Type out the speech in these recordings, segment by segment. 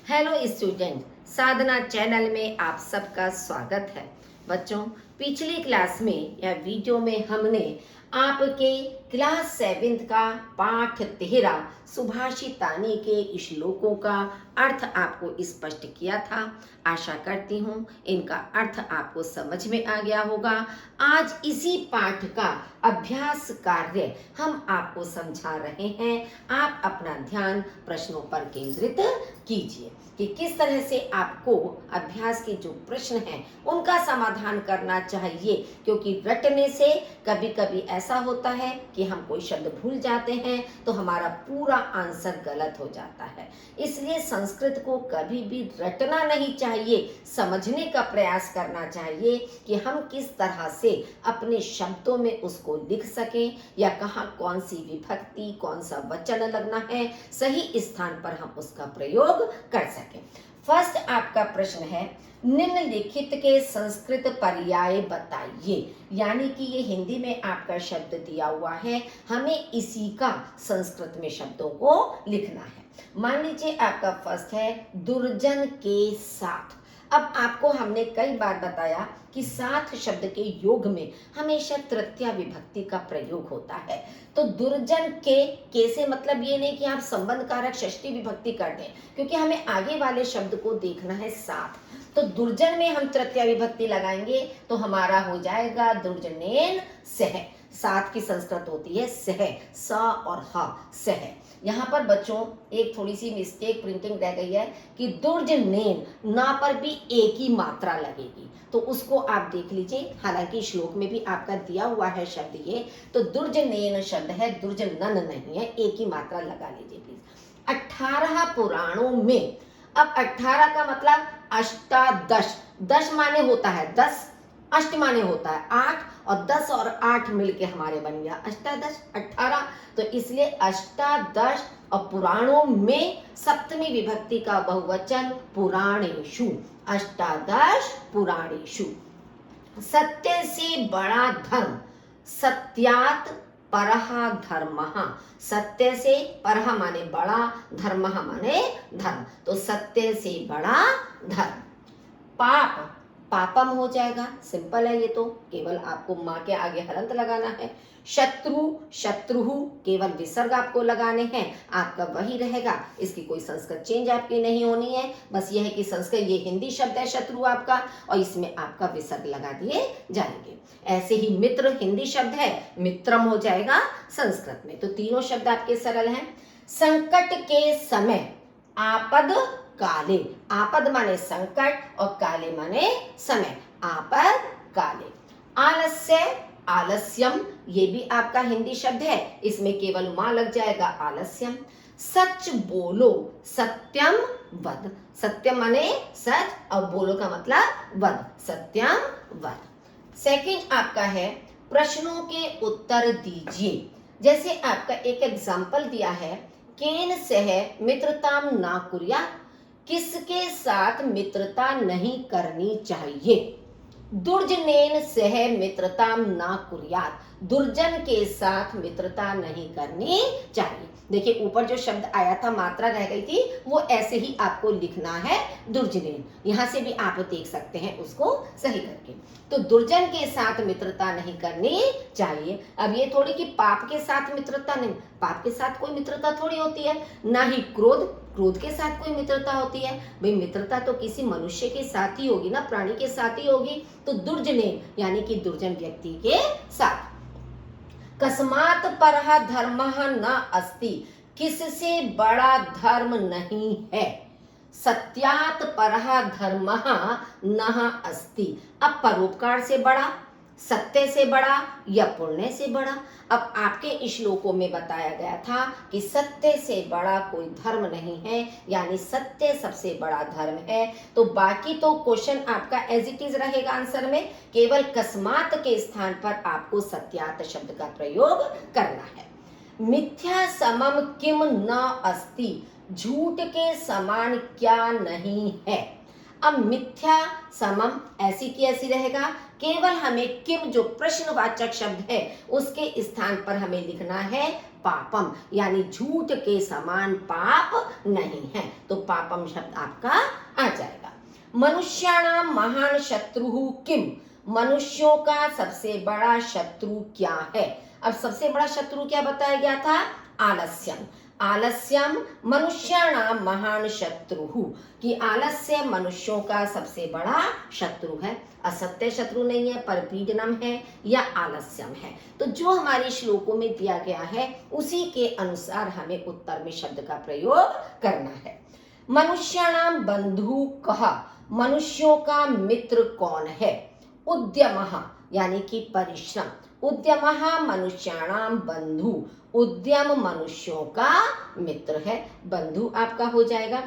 Hello student, साधना channel में आप सबका स्वागत है। बच्चों, पिछली क्लास में या वीडियो में हमने आपके क्लास 7 का पाठ 13 सुभाषितानी के श्लोकों का अर्थ आपको स्पष्ट किया था। आशा करती हूँ इनका अर्थ आपको समझ में आ गया होगा। आज इसी पाठ का अभ्यास कार्य हम आपको समझा रहे हैं। आप अपना ध्यान प्रश्नों पर केंद्रित कीजिए कि किस तरह से आपको अभ्यास के जो प्रश्न हैं उनका समाधान करना चाहिए, क्योंकि रटने से कभी कभी ऐसा होता है कि हम कोई शब्द भूल जाते हैं तो हमारा पूरा आंसर गलत हो जाता है। इसलिए संस्कृत को कभी भी रटना नहीं चाहिए, समझने का प्रयास करना चाहिए कि हम किस तरह से अपने शब्दों में उसको लिख सकें या कहाँ कौन सी विभक्ति कौन सा वचन लगना है, सही स्थान पर हम उसका प्रयोग कर सकें। फर्स्ट आपका प्रश्न है, निम्नलिखित के संस्कृत पर्याय बताइए। यानी कि ये हिंदी में आपका शब्द दिया हुआ है, हमें इसी का संस्कृत में शब्दों को लिखना है। मान लीजिए आपका फर्स्ट है दुर्जन के साथ। अब आपको हमने कई बार बताया कि साथ शब्द के योग में हमेशा तृतीया विभक्ति का प्रयोग होता है। तो दुर्जन के से मतलब ये नहीं कि आप संबंध कारक षष्ठी विभक्ति कर दें, क्योंकि हमें आगे वाले शब्द को देखना है साथ। तो दुर्जन में हम तृतीया विभक्ति लगाएंगे तो हमारा हो जाएगा दुर्जनेन सह। साथ की संस्कृत होती है सह, स और ह, सह। यहाँ पर बच्चों एक थोड़ी सी मिस्टेक प्रिंटिंग रह गई है कि दुर्जनेन ना पर भी एक ही मात्रा लगेगी, तो उसको आप देख लीजिए। हालांकि श्लोक में भी आपका दिया हुआ है शब्द ये, तो दुर्जनेन शब्द है, दुर्जनन नहीं है, एक ही मात्रा लगा लीजिए प्लीज। 18 पुराणों में, अब 18 का मतलब अष्टादश, दश माने होता है 10, अष्ट माने होता है 8, और 10 और 8 मिलके हमारे बन गया अष्टादश 18। तो इसलिए अष्टादश, और पुराणों में सप्तमी विभक्ति का बहुवचन पुराणेषु, अष्टादश पुराणेषु। सत्य से बड़ा धर्म, सत्यात परः धर्मः। सत्य से परः माने बड़ा, धर्मः माने धर्म, तो सत्य से बड़ा धर्म। पाप, पापम हो जाएगा, सिंपल है ये तो, केवल आपको माँ के आगे हलंत लगाना है। शत्रु, शत्रुहु, केवल विसर्ग आपको लगाने हैं, आपका वही रहेगा, इसकी कोई संस्कृत चेंज आपकी नहीं होनी है। बस ये है कि संस्कृत, ये हिंदी शब्द है शत्रु आपका, और इसमें आपका विसर्ग लगा दिए जाएंगे। ऐसे ही मित्र हिंदी शब्द है, मित्रम हो जाएगा संस्कृत में। तो तीनों शब्द आपके सरल हैं। संकट के समय, आपद काले, आपद माने संकट और काले माने समय, आपद काले। आलस्य, आलस्यम, ये भी आपका हिंदी शब्द है, इसमें केवल मां लग जाएगा आलस्यम। सच बोलो, सत्यम वद, सत्यम माने सच और बोलो का मतलब वद, सत्यम वद। सेकंड आपका है प्रश्नों के उत्तर दीजिए। जैसे आपका एक एग्जांपल दिया है, केन सह मित्रताम ना कुर्यात्, किसके साथ मित्रता नहीं करनी चाहिए। दुर्जनेन सह मित्रताम ना कुर्यात्, दुर्जन के साथ मित्रता नहीं करनी चाहिए। देखिए ऊपर जो शब्द आया था, मात्रा रह गई थी, वो ऐसे ही आपको लिखना है दुर्जनेन। यहां से भी आप देख सकते हैं उसको सही करके। तो दुर्जन के साथ मित्रता नहीं करनी चाहिए। अब ये थोड़ी कि पाप के साथ मित्रता नहीं, पाप के साथ कोई मित्रता थोड़ी होती है, ना ही क्रोध, क्रोध के साथ कोई मित्रता होती है। भाई मित्रता तो किसी मनुष्य के साथ ही होगी ना, प्राणी के साथ ही होगी। तो दुर्जनेन यानी कि दुर्जन व्यक्ति के साथ। कस्मात् परः धर्मः न अस्ति, किससे बड़ा धर्म नहीं है। सत्यात् परः धर्मः न अस्ति, अब परोपकार से बड़ा, सत्य से बड़ा या पुण्य से बड़ा। अब आपके श्लोकों में बताया गया था कि सत्य से बड़ा कोई धर्म नहीं है, यानी सत्य सबसे बड़ा धर्म है। तो बाकी तो क्वेश्चन आपका एज इट इज रहेगा आंसर में, केवल कस्मात के स्थान पर आपको सत्यात शब्द का प्रयोग करना है। मिथ्या समम किम न अस्ति, झूठ के समान क्या नहीं है। अब मिथ्या समम ऐसी की ऐसी रहेगा, केवल हमें किम जो प्रश्नवाचक शब्द है उसके स्थान पर हमें लिखना है पापम, यानी झूठ के समान पाप नहीं है, तो पापम शब्द आपका आ जाएगा। मनुष्याणाम महान शत्रु किम, मनुष्यों का सबसे बड़ा शत्रु क्या है। अब सबसे बड़ा शत्रु क्या बताया गया था, आलस्यम। आलस्यम मनुष्याणाम महान शत्रु, कि आलस्य मनुष्यों का सबसे बड़ा शत्रु है। असत्य शत्रु नहीं है, पर पीडनम है या आलस्यम है। तो जो हमारे श्लोकों में दिया गया है उसी के अनुसार हमें उत्तर में शब्द का प्रयोग करना है। मनुष्याणाम बंधु कहा, मनुष्यों का मित्र कौन है। उद्यमः यानी कि परिश्रम, उद्यमः मनुष्याणाम बंधु, उद्यम मनुष्यों का मित्र है। बंधु आपका हो जाएगा,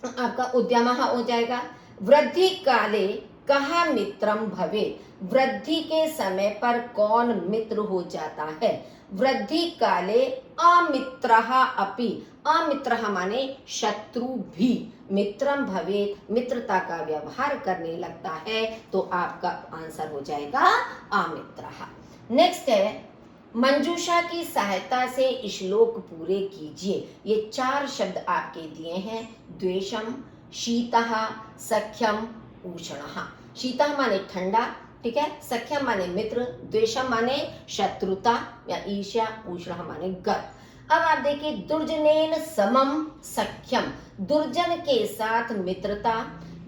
आपका उद्यमः हो जाएगा। वृद्धि काले कहा मित्रम भवे, वृद्धि के समय पर कौन मित्र हो जाता है। वृद्धि काले अमित्रः अपि, अमित्रः माने शत्रु भी, मित्रम भवे मित्रता का व्यवहार करने लगता है, तो आपका आंसर हो जाएगा अमित्रः। नेक्स्ट है, मंजूषा की सहायता से श्लोक पूरे कीजिए। ये 4 शब्द आपके दिए हैं, द्वेषम, शीतः, सख्यम, उष्णः। शीतः माने ठंडा, ठीक है, सख्यम माने मित्र, द्वेषम माने शत्रुता या ईर्ष्या, उष्णः माने गर्व। अब आप देखिए, दुर्जनेन समम सख्यम, दुर्जन के साथ मित्रता,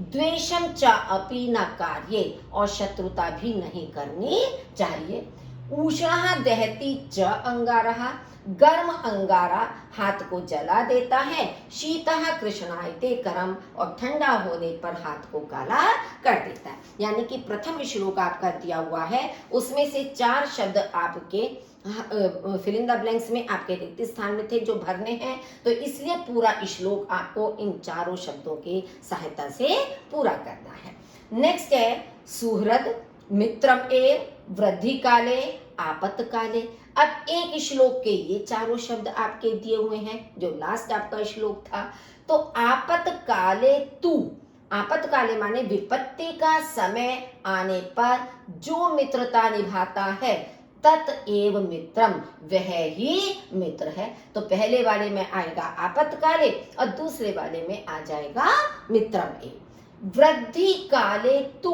द्वेषम च अपि न कार्ये, और शत्रुता भी नहीं करनी चाहिए। उष्णः दहति च अंगारः, गर्म अंगारा हाथ को जला देता है। शीतः कृष्णायते करम, और ठंडा होने पर हाथ को काला कर देता है। यानी कि प्रथम श्लोक आपका दिया हुआ है, उसमें से 4 शब्द आपके फिल इन द ब्लैंक्स में आपके रिक्त स्थान में थे जो भरने हैं, तो इसलिए पूरा श्लोक आपको इन 4 शब्दों की सहायता से पूरा करना है। नेक्स्ट है, सुहृद, मित्रम एव, वृद्धि काले, आपत काले। अब एक श्लोक के ये 4 शब्द आपके दिए हुए हैं, जो लास्ट आपका श्लोक था। तो आपत काले तू, आपत काले माने विपत्ति का समय आने पर जो मित्रता निभाता है, तत एव मित्रम, वह ही मित्र है। तो पहले वाले में आएगा आपत काले और दूसरे वाले में आ जाएगा मित्रम एव। वृद्धि काले तू,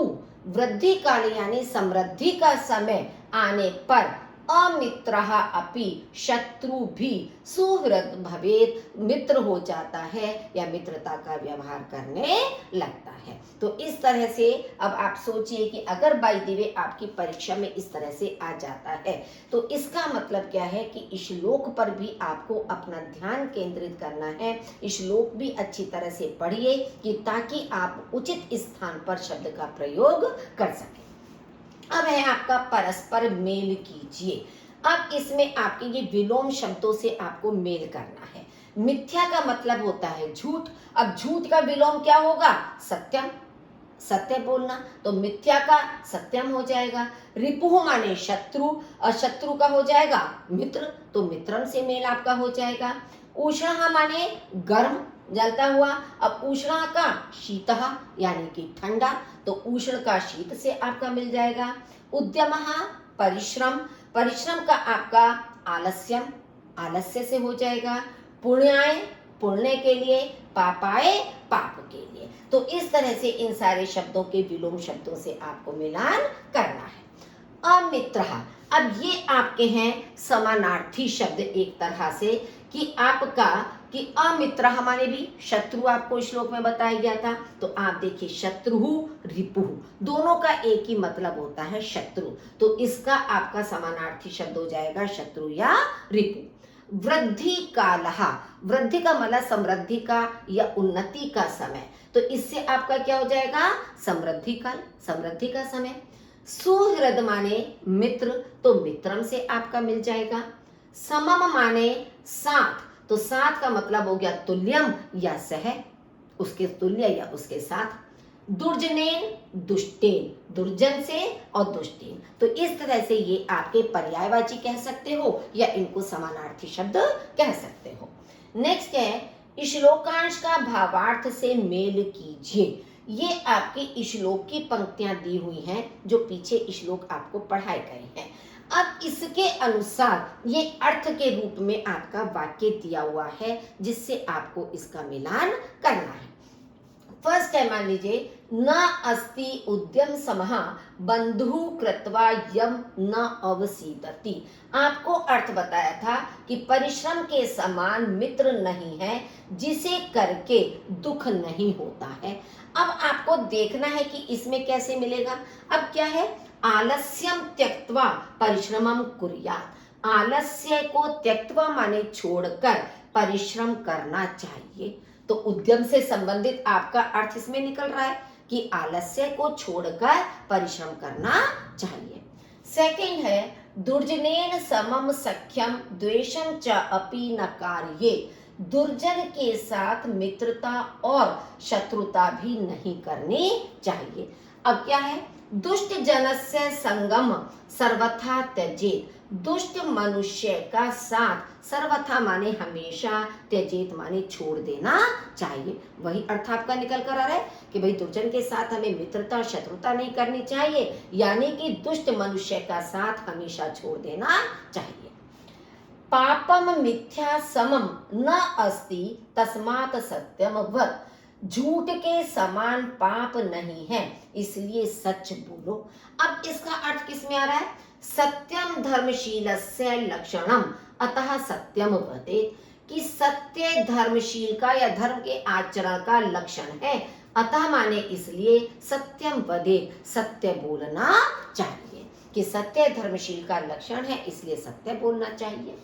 वृद्धि काले यानी समृद्धि का समय आने पर अमित्रः अपि, शत्रु भी, सुहृद भवेत्, मित्र हो जाता है या मित्रता का व्यवहार करने लगता है। तो इस तरह से अब आप सोचिए कि अगर बाय द वे आपकी परीक्षा में इस तरह से आ जाता है, तो इसका मतलब क्या है कि श्लोक पर भी आपको अपना ध्यान केंद्रित करना है। श्लोक भी अच्छी तरह से पढ़िए कि ताकि आप उचित स्थान पर शब्द का प्रयोग कर सकें। अब है आपका परस्पर मेल कीजिए। अब इसमें आपके ये विलोम शब्दों से आपको मेल करना है। मिथ्या का मतलब होता है झूठ। अब झूठ का विलोम क्या होगा, सत्यम, सत्य बोलना, तो मिथ्या का सत्यम हो जाएगा। रिपुः माने शत्रु, और शत्रु का हो जाएगा मित्र, तो मित्रम से मेल आपका हो जाएगा। उष्णः माने गर्म, जलता हुआ। अब उष्ण का शीतः यानी कि ठंडा, तो उष्ण का शीत से आपका मिल जाएगा। उद्यमः परिश्रम, परिश्रम का आपका आलस्यम, आलस्य से हो जाएगा। पुण्याय पुण्य के लिए, पापाय पाप के लिए। तो इस तरह से इन सारे शब्दों के विलोम शब्दों से आपको मिलान करना है। अमित्रः, अब ये आपके हैं समानार्थी शब्द एक तरह से, कि आपका कि अमित्र हमारे भी शत्रु आपको श्लोक में बताया गया था। तो आप देखिए, शत्रु रिपुः, दोनों का एक ही मतलब होता है शत्रु, तो इसका आपका समानार्थी शब्द हो जाएगा शत्रु या रिपु। वृद्धि कालः, वृद्धि का मतलब समृद्धि का या उन्नति का समय, तो इससे आपका क्या हो जाएगा, समृद्धि काल, समृद्धि का समय। सुहृद माने मित्र, तो मित्रम से आपका मिल जाएगा। समम माने साथ, तो साथ का मतलब हो गया तुल्यम या सह, उसके तुल्य या उसके साथ। दुर्जनेन दुष्टेन, दुर्जन से और दुष्टेन, तो इस तरह से ये आपके पर्यायवाची कह सकते हो या इनको समानार्थी शब्द कह सकते हो। नेक्स्ट है, श्लोकांश का भावार्थ से मेल कीजिए। ये आपके श्लोक की पंक्तियां दी हुई हैं जो पीछे श्लोक आपको पढ़ाए गए हैं। अब इसके अनुसार ये अर्थ के रूप में आपका वाक्य दिया हुआ है, जिससे आपको इसका मिलान करना है। फर्स्ट है, मान लीजिए, न अस्ति उद्यम समः बंधु कृत्वा यम न अवसीदति। आपको अर्थ बताया था कि परिश्रम के समान मित्र नहीं है जिसे करके दुख नहीं होता है। अब आपको देखना है कि इसमें कैसे मिलेगा। अब क्या है, आलस्यम त्यक्त्वा परिश्रमम कुर्यात्। आलस्य को त्यक्त्वा माने छोड़कर परिश्रम करना चाहिए। तो उद्यम से संबंधित आपका अर्थ इसमें निकल रहा है कि आलस्य को छोड़कर परिश्रम करना चाहिए। सेकंड है, दुर्जनेन समम सख्यम द्वेषम च अपि न कार्ये। दुर्जन के साथ मित्रता और शत्रुता भी नहीं करनी चाहिए। अब क्या है, दुष्ट जनस्य संगम सर्वथा त्यजेत। दुष्ट मनुष्य का साथ सर्वथा माने हमेशा, त्यजेत माने छोड़ देना चाहिए। वही अर्थ आपका निकल कर आ रहा है कि भाई दुर्जन के साथ हमें मित्रता शत्रुता नहीं करनी चाहिए, यानी कि दुष्ट मनुष्य का साथ हमेशा छोड़ देना चाहिए। पापम मिथ्या समम न अस्ति तस्मात् सत्यम वद। झूठ के समान पाप नहीं है, इसलिए सच बोलो। अब इसका अर्थ किसमें आ रहा है, सत्यम धर्मशीलस्य लक्षणम अतः सत्यम वदेत्। कि सत्य धर्मशील का या धर्म के आचरण का लक्षण है, अतः माने इसलिए सत्यम वदेत्, सत्य बोलना चाहिए। कि सत्य धर्मशील का लक्षण है, इसलिए सत्य बोलना चाहिए।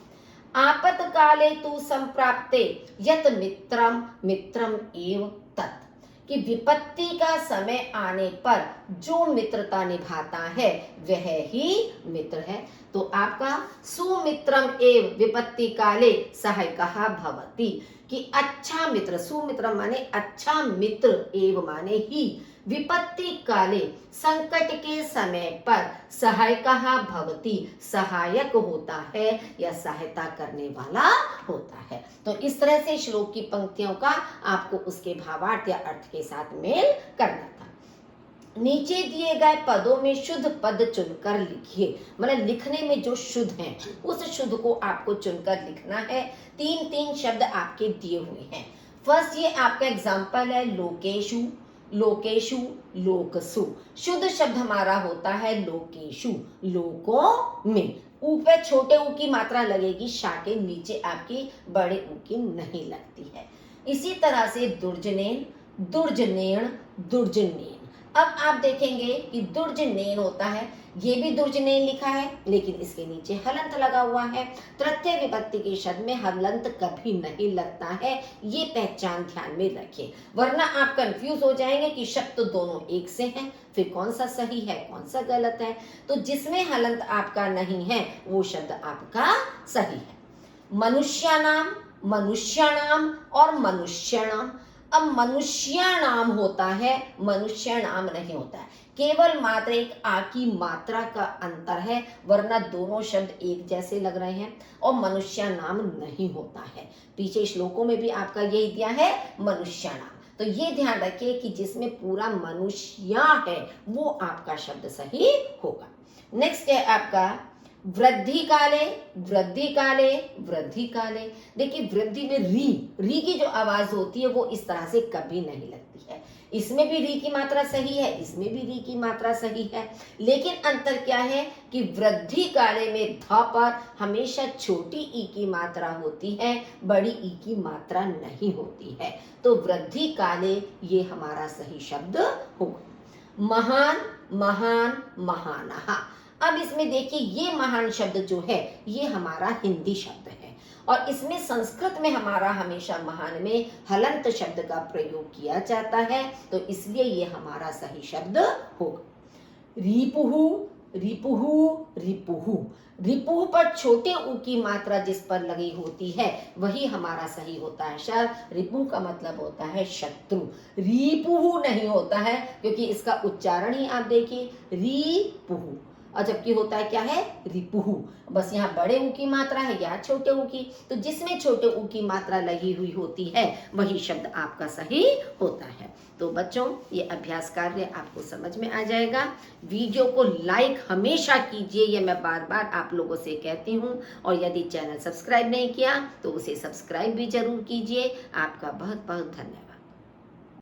आपत्काले तु संप्राप्ते यत मित्रम मित्रम एव तत्। कि विपत्ति का समय आने पर जो मित्रता निभाता है वह ही मित्र है। तो आपका सुमित्रम एव विपत्ति काले सहायकः भवति। कि अच्छा मित्र, सुमित्र माने अच्छा मित्र, एव माने ही, विपत्ति काले संकट के समय पर सहायकः भवति, सहायक होता है या सहायता करने वाला होता है। तो इस तरह से श्लोक की पंक्तियों का आपको उसके भावार्थ या अर्थ के साथ मेल करना था। नीचे दिए गए पदों में शुद्ध पद चुनकर लिखिए। मतलब लिखने में जो शुद्ध है उस शुद्ध को आपको चुनकर लिखना है। 3-3 शब्द आपके दिए हुए हैं। फर्स्ट ये आपका एग्जाम्पल है, लोकेशु, लोकेशु, लोकसु। शुद्ध शब्द हमारा होता है लोकेशु, लोकों में। ऊ पे छोटे ऊ की मात्रा लगेगी, शा के नीचे आपकी बड़े ऊ की नहीं लगती है। इसी तरह से दुर्जनेन, दुर्जनेन, दुर्जनेन। अब आप देखेंगे कि दुर्जनेन होता है, ये भी दुर्जनेन लिखा है लेकिन इसके नीचे हलंत लगा हुआ है। तृतीय विभक्ति के शब्द में हलंत कभी नहीं लगता है, ये पहचान ध्यान में रखिए, वरना आप कंफ्यूज हो जाएंगे कि शब्द दोनों एक से हैं, फिर कौन सा सही है कौन सा गलत है। तो जिसमें हलंत आपका नहीं है वो शब्द आपका सही है। मनुष्यानाम, मनुष्याणाम और मनुष्याणाम। अब मनुष्याणाम होता है, मनुष्याणाम नहीं होता है, केवल मात्र एक आ की मात्रा का अंतर है, वरना दोनों शब्द एक जैसे लग रहे हैं। और मनुष्यानाम नहीं होता है, पीछे श्लोकों में भी आपका यही दिया है मनुष्याणाम। तो ये ध्यान रखिए कि जिसमें पूरा मनुष्य है वो आपका शब्द सही होगा। नेक्स्ट है आपका वृद्धि काले, वृद्धि काले, वृद्धि काले। देखिए वृद्धि में री की जो आवाज होती है वो इस तरह से कभी नहीं लगती है। इसमें भी री की मात्रा सही है, इसमें भी री की मात्रा सही है, लेकिन अंतर क्या है कि वृद्धि काले में ध पर हमेशा छोटी ई की मात्रा होती है, बड़ी ई की मात्रा नहीं होती है। तो वृद्धि काले ये हमारा सही शब्द होगा। महान, महान, महानः। अब इसमें देखिए ये महान शब्द जो है ये हमारा हिंदी शब्द है और इसमें संस्कृत में हमारा हमेशा महान में हलंत शब्द का प्रयोग किया जाता है, तो इसलिए ये हमारा सही शब्द होगा। रिपुहु, रिपुहु, रिपुहु। रिपुहु पर छोटे ऊ की मात्रा जिस पर लगी होती है वही हमारा सही होता है शब्द। रिपुहु का मतलब होता है शत्रु, रिपुहु नहीं होता है, क्योंकि इसका उच्चारण ही आप देखिए रिपुहु। और जबकि होता है क्या है, रिपुहु। बस यहाँ बड़े ऊ की मात्रा है, यहाँ छोटे ऊ की, तो जिसमें छोटे ऊ की मात्रा लगी हुई होती है वही शब्द आपका सही होता है। तो बच्चों ये अभ्यास कार्य आपको समझ में आ जाएगा। वीडियो को लाइक हमेशा कीजिए, ये मैं बार बार आप लोगों से कहती हूँ। और यदि चैनल सब्सक्राइब नहीं किया तो उसे सब्सक्राइब भी जरूर कीजिए। आपका बहुत बहुत धन्यवाद।